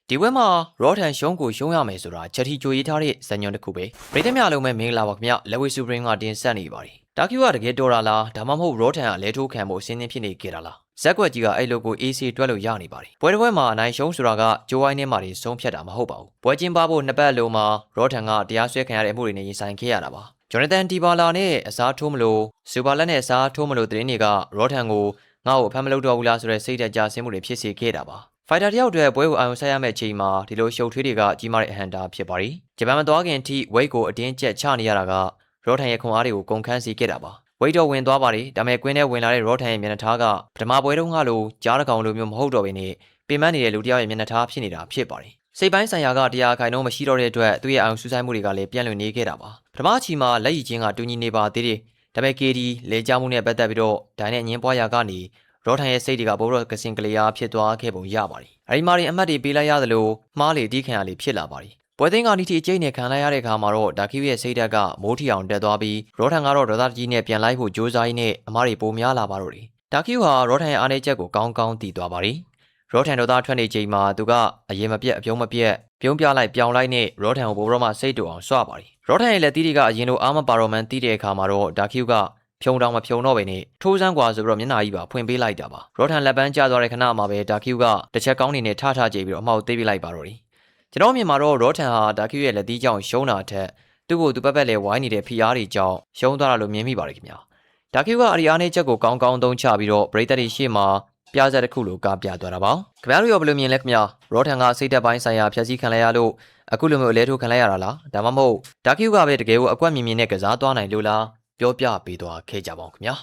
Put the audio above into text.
ဒီပွဲမှာရော့ထန်ရှုံးကိုရှုံးရမယ်ဆိုတာချက်တီကြိုရေးထားတဲ့ဇာညွန်တစ်ခုပဲပရိသတ်များလုံးပဲမင်္ဂလာပါခင်ဗျလက်ဝဲစုပရင်းကတင်ဆက်နေပါတယ်တာကီကတကယ်တော်တာလားဒါမှမဟုတ်ရော့ထန်ကလဲထိုးခံဖို့အစင်းသင်းဖြစ်နေကြတာလားဇက်ကွက်ကြီးကအဲ့လိုကို AC တွက်လို့ရနေပါတယ်ပွဲတစ်ပွဲမှာအနိုင်ရှုံးဆိုတာကဂျိုးဝိုင်းထဲမှာဆုံးဖြတ်တာမဟုတ်ပါဘူးပွဲချင်းပါဖို့နှစ်ပတ်လုံးမှာရော့ထန်ကတရားစွဲခံရတဲ့အမှုတွေနဲ့ရင်ဆိုင်ခဲ့ရတာပါဂျော်နသန်တီဘာလာနဲ့အစားထိုးမလို့စူပါလက်နဲ့အစားထိုးမလို့သတင်းတွေကရော့ထန်ကိုငါ့ကိုအဖမ်းမလုပ်တော့ဘူးလားဆိုတဲ့စိတ်ဓာတ်ကြဆင်းမှုတွေဖြစ်စေခဲ့တာပါဖိုင်တာတယောက်တည်းပွဲကိုအာရုံစိုက်ရမယ့်အချိန်မှာဒီလိုရှုပ်ထွေးတွေကကြီးမားတဲ့အဟန့်တာဖြစ်ပါတယ်ဂျပန်မသွားခင်ထိဝိတ်ကိုအတင်းကျပ်ချနေရတာကရော့ထန်ရဲ့ခွန်အားတွေကိုကုန်ခန်းစေခဲ့တာပါဝိတ်တော့ဝင်သွားပါတယ်ဒါပေမဲ့ကွင်းထဲဝင်လာတဲ့ရော့ထန်ရဲ့မျက်နှာထားကပထမပွဲတုန်းကလိုကြားတစ်ကောင်လိုမျိုးမဟုတ်တော့ဘဲနဲ့ပင်ပန်းနေတဲ့လူတစ်ယောက်ရဲ့မျက်နှာထားဖြစ်နေတာဖြစ်ပါတယ်စိတ်ပိုင်းဆိုင်ရာကတရားခိုင်နှုန်းမရှိတော့တဲ့အတွက်သူ့ရဲ့အာရုံစူးစိုက်မှုတွေကလည်းပြန့်လွင့်နေခဲ့တာပါပထမချီမှာလက်ရည်ချင်းကတူညီနေပါသေးတယ်ဒါပေမဲ့ KD လေကြောင်းမှုနဲ့ပတ်သက်ပြီးတော့ဒိုင်နဲ့ညင်းပွားရာကနေရော့ထန်ရဲ့စိတ်တွေကဘိုးတော်ကစင်ကလေးအားဖြစ်သွားခဲ့ပုံရပါတယ်။အဲဒီမှာအမှတ်တွေပေးလိုက်ရသလိုမှားလေတီးခံရလေဖြစ်လာပါတယ်။ပွဲသိမ်းကနီတီအကျိတ်နဲ့ခံလိုက်ရတဲ့အခါမှာတော့ဒါကီရဲ့စိတ်ဓာတ်ကမိုးထီအောင်တက်သွားပြီးရော့ထန်ကတော့ဒေါသကြီးနဲ့ပြန်လိုက်ဖို့ကြိုးစားရင်းနဲ့အမားတွေပိုများလာပါတော့တယ်။ဒါကီဟာရော့ထန်ရဲ့အားနည်းချက်ကိုကောင်းကောင်းသိသွားပါတယ်။ရော့ထန်ဒေါသထွက်နေချိန်မှာသူကအရင်မပြတ်အပြုံးမပြတ်ပြုံးပြလိုက်ပြောင်းလိုက်နဲ့ရော့ထန်ကိုဘိုးတော်မှစိတ်တူအောင်ဆွပါတယ်။ရော့ထန်ရဲ့လက်သီးတွေကအရင်လိုအားမပါတော့မှန်းသိတဲ့အခါမှာတော့ဒါကီကဖြုံတောင်မဖြုံတော့ပဲနဲ့ထိုးစမ်းကွာဆိုပြီးတော့မျက်နှာကြီးပါဖွင့်ပေးလိုက်တာပါရော့ထန်လက်ပန်းကျသွားတဲ့ခဏမှာပဲဒါကီကတစ်ချက်ကောင်းနေနဲ့ထကြည့်ပြီးတော့အမှောက်သေးပေးလိုက်ပါတော့တယ်ကျွန်တော်မြင်မှာတော့ရော့ထန်ဟာဒါကီရဲ့လက်သီးကြောင့်ရှုံးတာထက်သူ့ကိုသူပတ်လဲဝိုင်းနေတဲ့ဖီအားတွေကြောင့်ရှုံးသွားတာလို့မြင်မိပါတယ်ခင်ဗျာဒါကီကအရီအားနဲ့ချက်ကိုကောင်းကောင်းသုံးချပြီးတော့ပရိသတ်တွေရှေ့မှာပြဆက်တစ်ခုလိုကပြသွားတာပါခင်ဗျားတို့ရောဘယ်လိုမြင်လဲခင်ဗျာရော့ထန်ကစိတ်သက်ပိုင်းဆိုင်ရာဖြည့်ဆည်းခံလိုက်ရလို့အခုလိုမျိုးအလဲထိုးခံလိုက်ရတာလားဒါမှမဟုတ်ဒါကီကပဲတကယ်ကိုအကွက်မြင်မြင်နဲ့ကစားသွားနိုင်လို့လားပြောပြပေးသွားခဲ့ကြပါဦးခင်ဗျာ